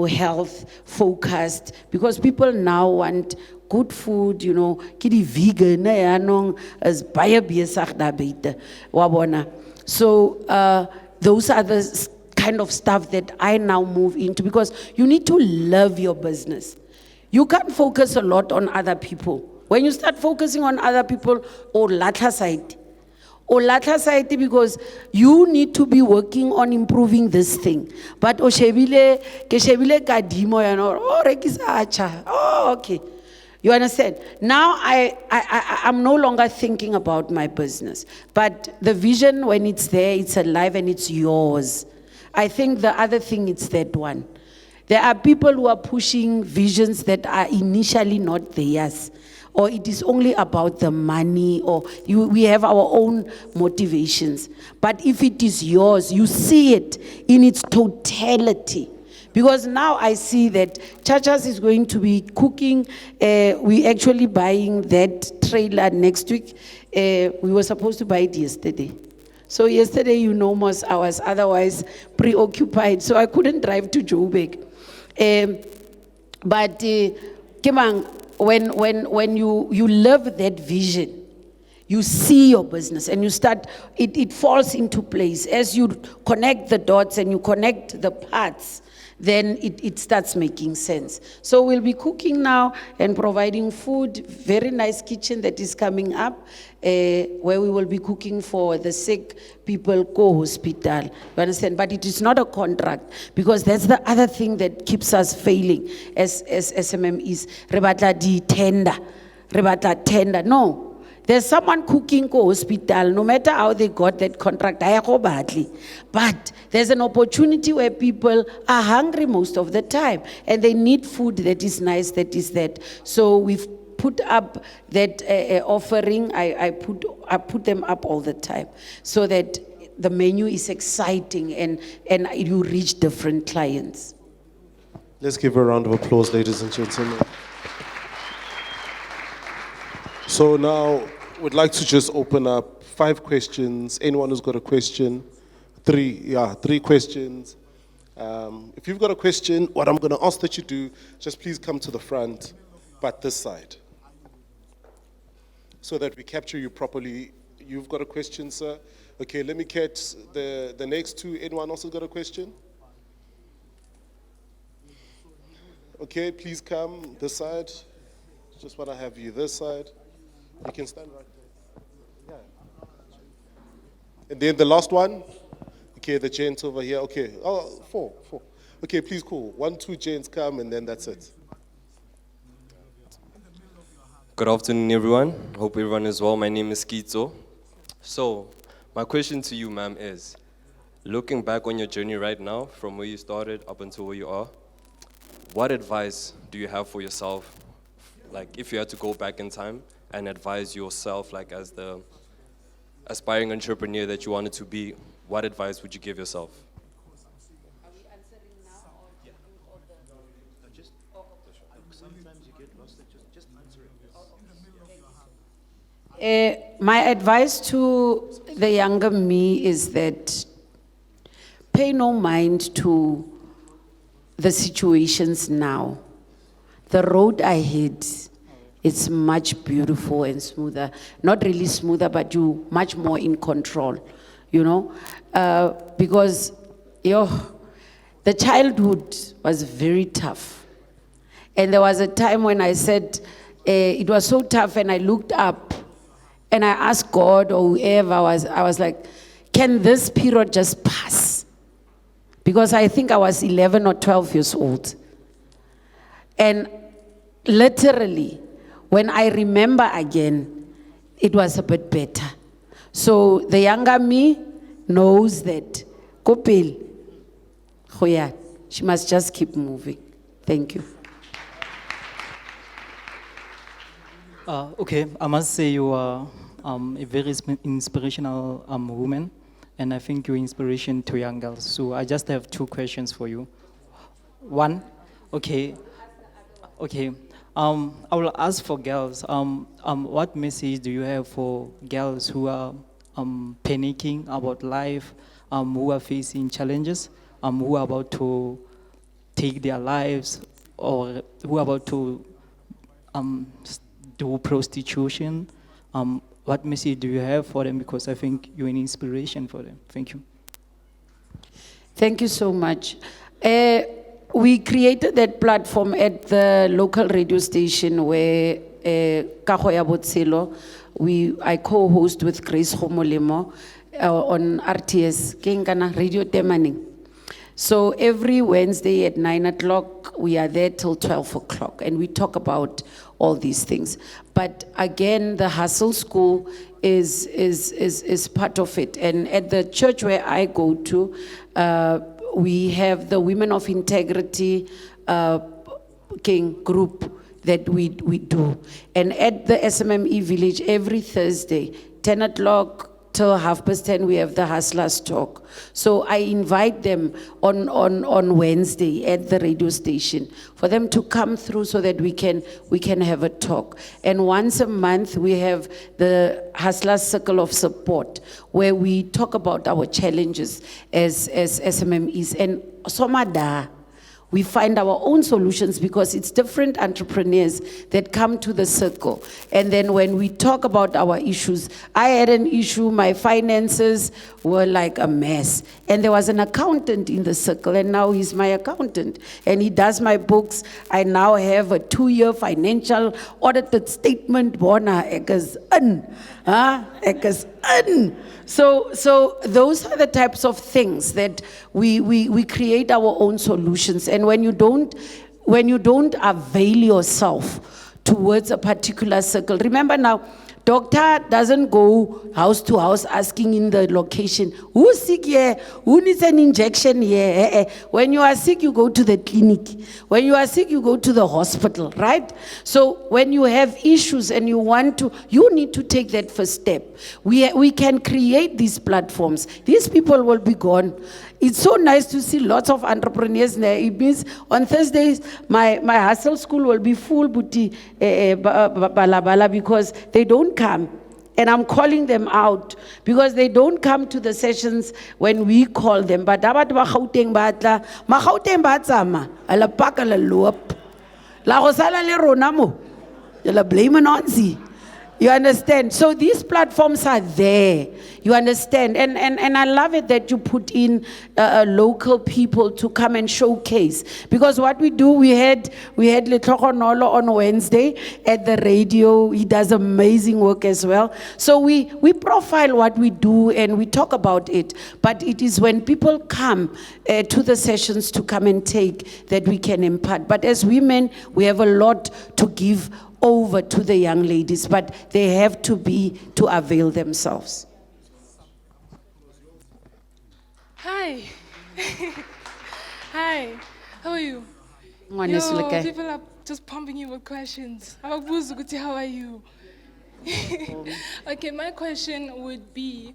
health focused, because people now want good food, kidi vegan as baie besig daar buite wabona. So those are the kind of stuff that I now move into, because you need to love your business. You can't focus a lot on other people. When you start focusing on other people, or latha side, because you need to be working on improving this thing. But okay. You understand? Now I'm no longer thinking about my business. But the vision, when it's there, it's alive and it's yours. I think the other thing is that one. There are people who are pushing visions that are initially not theirs, or it is only about the money, or we have our own motivations. But if it is yours, you see it in its totality. Because now I see that Chachas is going to be cooking. We actually buying that trailer next week. We were supposed to buy it yesterday. So yesterday, most I was otherwise preoccupied, so I couldn't drive to Joburg. But Kimang, when you love that vision, you see your business and you start, it falls into place. As you connect the dots and you connect the parts, then it starts making sense. So we'll be cooking now and providing food. Very nice kitchen that is coming up, where we will be cooking for the sick people, co-hospital. You understand? But it is not a contract, because that's the other thing that keeps us failing as SMMEs. Rebatla di tender. No. There's someone cooking co-hospital, no matter how they got that contract, but there's an opportunity where people are hungry most of the time, and they need food that is nice, that is that. So we've put up that offering. I put them up all the time, so that the menu is exciting and you reach different clients. Let's give her a round of applause, ladies and gentlemen. So now, we'd like to just open up 5 questions. Anyone who's got a question? 3 questions. If you've got a question, what I'm going to ask that you do, just please come to the front, but this side, so that we capture you properly. You've got a question, sir? Okay, let me catch the next 2. Anyone else has got a question? Okay, please come this side. Just want to have you this side. You can stand right there. Yeah. And then the last one. Okay, the gents over here. Okay, 4. Okay, please, cool. 1, 2 gents come, and then that's it. Good afternoon, everyone. Hope everyone is well. My name is Kitso. So, my question to you, ma'am, is, looking back on your journey right now, from where you started up until where you are, what advice do you have for yourself? Like, if you had to go back in time and advise yourself, like as the aspiring entrepreneur that you wanted to be, what advice would you give yourself? Are we answering now or Just sometimes you get lost. Just answer it. my advice to the younger me is that pay no mind to the situations now. The road ahead, it's much beautiful and smoother. Not really smoother, but you much more in control, you know? Because the childhood was very tough. And there was a time when I said, it was so tough, and I looked up and I asked God or whoever I was like, can this period just pass? Because I think I was 11 or 12 years old. And literally, when I remember again, it was a bit better. So the younger me knows that, Kopil, she must just keep moving. Thank you. Okay, I must say you are a very inspirational woman, and I think you're inspiration to young girls. So I just have 2 questions for you. One, okay, I will ask for girls. What message do you have for girls who are panicking about life, who are facing challenges, who are about to take their lives, or who are about to do prostitution? What message do you have for them? Because I think you're an inspiration for them. Thank you. Thank you so much. We created that platform at the local radio station where Kahoya Botselo, I co-host with Grace Homolemo on RTS, Kengana Radio Temaning. So every Wednesday at 9 o'clock, we are there till 12 o'clock, and we talk about all these things. But again, the Hustle School is part of it. And at the church where I go to, we have the Women of Integrity group that we do. And at the SMME village, every Thursday, 10 o'clock till 10:30, we have the Hustlers Talk. So I invite them on Wednesday at the radio station for them to come through so that we can have a talk. And once a month, we have the Hustlers Circle of Support, where we talk about our challenges as SMMEs. And Somada, we find our own solutions because it's different entrepreneurs that come to the circle. And then when we talk about our issues, I had an issue, my finances were like a mess. And there was an accountant in the circle, and now he's my accountant. And he does my books. I now have a 2-year financial audited statement. So those are the types of things that we create our own solutions. And when you don't avail yourself towards a particular circle, remember now, Doctor doesn't go house to house asking in the location, who's sick here? Who needs an injection here? When you are sick, you go to the clinic. When you are sick, you go to the hospital, right? So when you have issues and you need to take that first step. We can create these platforms. These people will be gone. It's so nice to see lots of entrepreneurs there. It means on Thursdays, my hustle school will be full, buti balabala, because they don't come. And I'm calling them out because they don't come to the sessions when we call them. But dabat ba Gauteng batla, ma Gauteng ba tsama, ala paka la loop. La go sala le rona mo. Ya la blame nonsi. You understand? So these platforms are there. You understand? And I love it that you put in local people to come and showcase. Because what we do, we had Letlhogo Nolo on Wednesday at the radio. He does amazing work as well. So we profile what we do and we talk about it. But it is when people come to the sessions to come and take that we can impart. But as women, we have a lot to give over to the young ladies, but they have to avail themselves. Hi. Hi. How are you? Ngwaneso, People are just pumping you with questions. How are you? Okay, my question would be,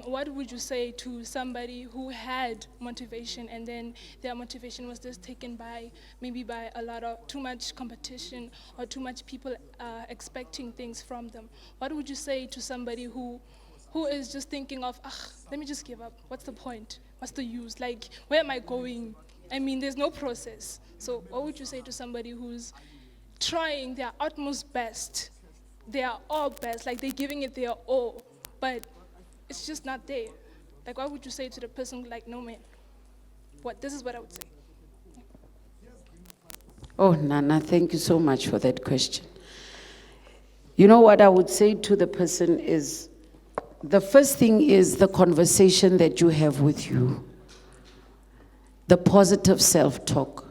what would you say to somebody who had motivation and then their motivation was just taken by a lot of too much competition or too much people expecting things from them? What would you say to somebody who is just thinking of, let me just give up. What's the point? What's the use? Like, where am I going? I mean, there's no process. So what would you say to somebody who's trying their utmost best? They are all best, like they're giving it their all, but it's just not there. Like, what would you say to the person like, no man? This is what I would say. Oh, Nana, thank you so much for that question. You know what I would say to the person is, the first thing is the conversation that you have with you. The positive self-talk.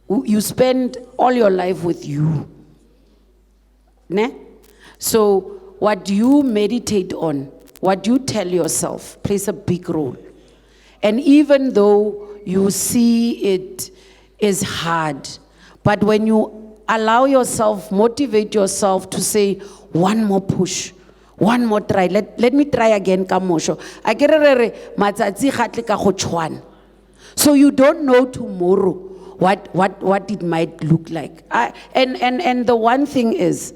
You spend all your life with you. Ne? So what you meditate on, what you tell yourself plays a big role. And even though you see it is hard, but when you allow yourself, motivate yourself to say, one more push, one more try, let me try again, Kamosho. So you don't know tomorrow what it might look like. And the one thing is,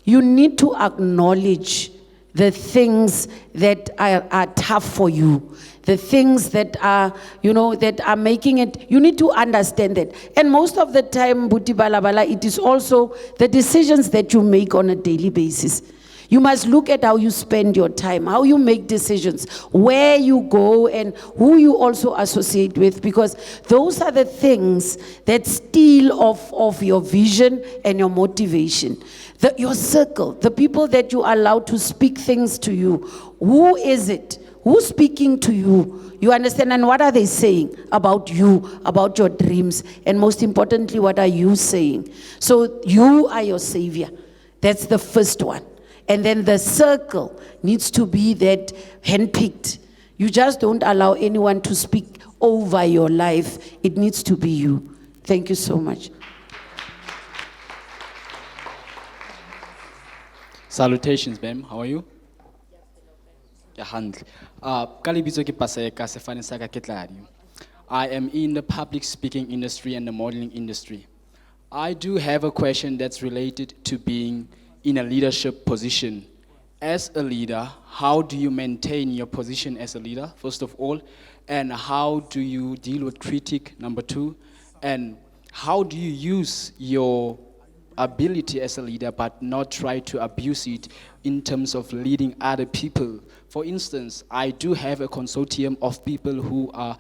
you need to acknowledge the things that are tough for you, the things that are, that are making it, you need to understand that. And most of the time, Buti Balabala, it is also the decisions that you make on a daily basis. You must look at how you spend your time, how you make decisions, where you go and who you also associate with, because those are the things that steal of your vision and your motivation. Your circle, the people that you allow to speak things to you, who is it? Who's speaking to you? You understand? And what are they saying about you, about your dreams? And most importantly, what are you saying? So you are your savior. That's the first one. And then the circle needs to be that handpicked. You just don't allow anyone to speak over your life. It needs to be you. Thank you so much. Salutations, ma'am. How are you? Ja, handle. Kalibitso ke Paseka sefane sa ka ke Tladi. I am in the public speaking industry and the modeling industry. I do have a question that's related to being in a leadership position. As a leader, how do you maintain your position as a leader, first of all? And how do you deal with critique, number two? And how do you use your ability as a leader but not try to abuse it in terms of leading other people? For instance, I do have a consortium of people who are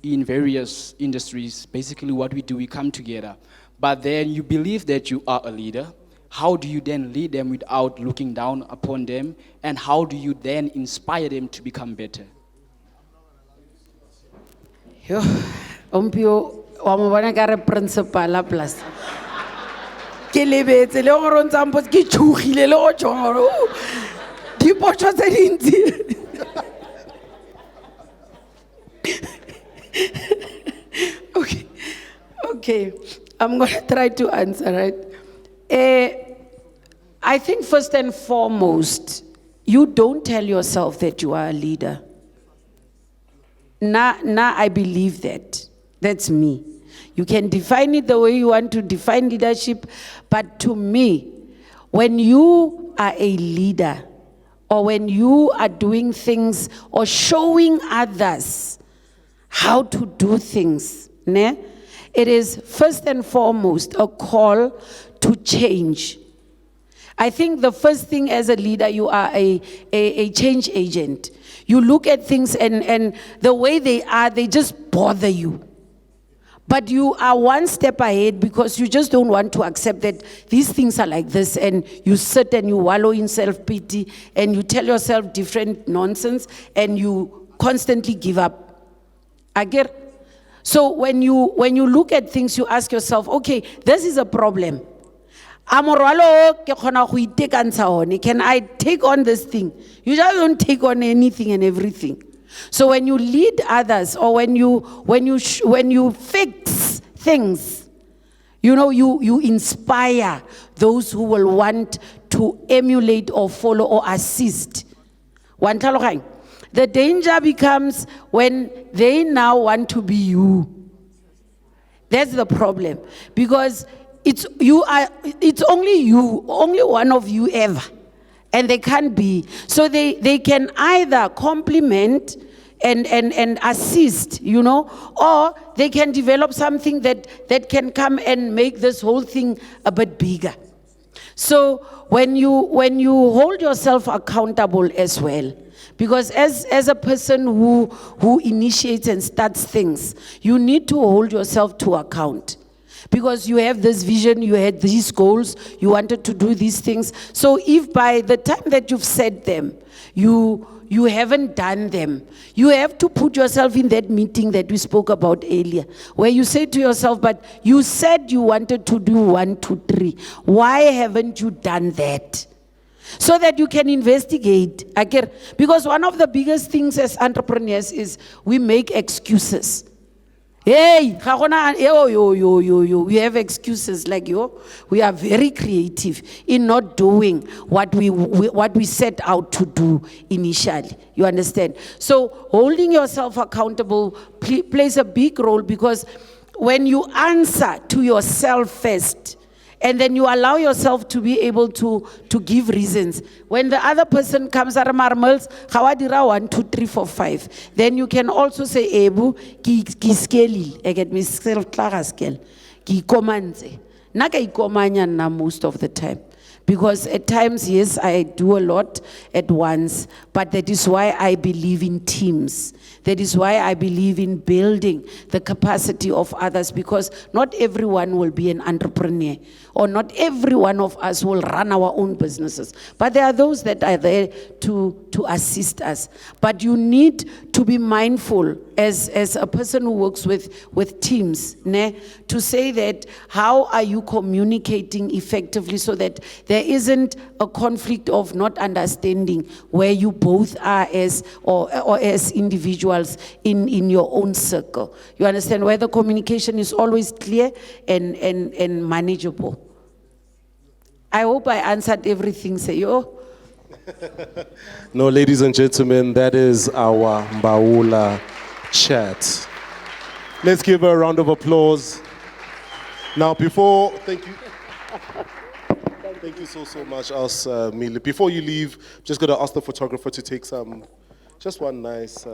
in various industries. Basically what we do, we come together. But then you believe that you are a leader. How do you then lead them without looking down upon them? And how do you then inspire them to become better? Yo, Ompio, wamubana kare principal plus. Ke lebetse le gore o ntse a mpotsa, ke tshogile le go tjho gore, "Oh, dipotso tse dintsi." Okay, I'm going to try to answer, right? I think first and foremost, you don't tell yourself that you are a leader. Now I believe that. That's me. You can define it the way you want to define leadership, but to me, when you are a leader, or when you are doing things or showing others how to do things, ne? It is first and foremost a call to change. I think the first thing as a leader, you are a change agent. You look at things and the way they are, they just bother you. But you are one step ahead because you just don't want to accept that these things are like this, and you sit and you wallow in self-pity and you tell yourself different nonsense and you constantly give up. Again, so when you look at things, you ask yourself, okay, this is a problem. Can I take on this thing? You just don't take on anything and everything. So when you lead others, or when you fix things, you inspire those who will want to emulate or follow or assist. The danger becomes when they now want to be you. That's the problem, because it's only you, only one of you ever, and they can't be. So they can either complement and assist, or they can develop something that can come and make this whole thing a bit bigger. So when you hold yourself accountable as well, because as a person who initiates and starts things, you need to hold yourself to account. Because you have this vision, you had these goals, you wanted to do these things. So if by the time that you've set them, you haven't done them, you have to put yourself in that meeting that we spoke about earlier, where you say to yourself, but you said you wanted to do 1, 2, 3. Why haven't you done that? So that you can investigate. Because one of the biggest things as entrepreneurs is we make excuses. Hey, we have excuses like we are very creative in not doing what we set out to do initially. You understand? So holding yourself accountable plays a big role, because when you answer to yourself first, and then you allow yourself to be able to give reasons. When the other person comes at marmals, 1, 2, 3, 4, 5. Then you can also say, Ebu, ki skeli. I get me self-class-kel. Ki komanze. Naka ikomanya na most of the time. Because at times, yes, I do a lot at once, but that is why I believe in teams. That is why I believe in building the capacity of others, because not everyone will be an entrepreneur, or not every one of us will run our own businesses. But there are those that are there to assist us. But you need to be mindful as a person who works with teams, to say that how are you communicating effectively so that there isn't a conflict of not understanding where you both are as individuals in your own circle. You understand, where the communication is always clear and manageable. I hope I answered everything, Seyo. No, ladies and gentlemen, that is our Mbawula chat. Let's give her a round of applause. Now, thank you. Thank you so much, Millie. Before you leave, just going to ask the photographer to take just one nice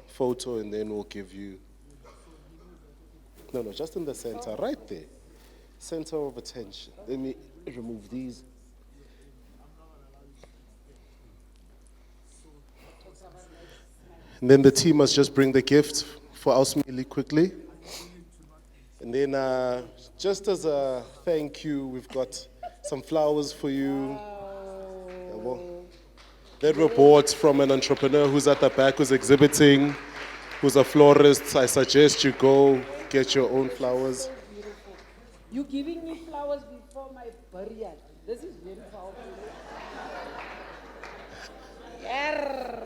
photo, and then we'll give you. No, just in the center, right there. Center of attention. Let me remove these. And then the team must just bring the gift for us, Millie, quickly. And then just as a thank you, we've got some flowers for you. That were bought from an entrepreneur who's at the back, who's exhibiting, who's a florist. I suggest you go get your own flowers. You giving me flowers before? for my burial. This is very powerful.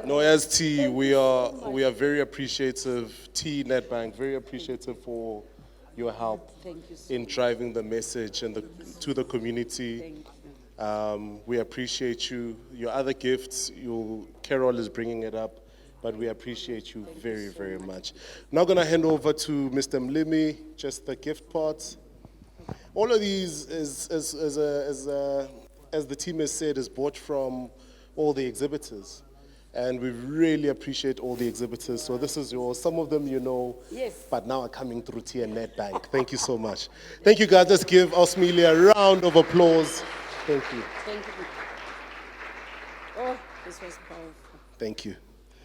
No, as T, we are very appreciative, T Netbank, very appreciative for your help Thank you so in driving the message and to the community. We appreciate you. Your other gifts, Carol is bringing it up, but we appreciate you very, very much. Now going to hand over to Mr. Mlimi, just the gift parts. All of these, as the team has said, is bought from all the exhibitors. And we really appreciate all the exhibitors. So this is yours. Some of them you know, Yes. but now are coming through TNet Bank. Thank you so much. Thank you, guys. Let's give Osmili a round of applause. Thank you. Thank you. Oh, this was powerful. Thank you.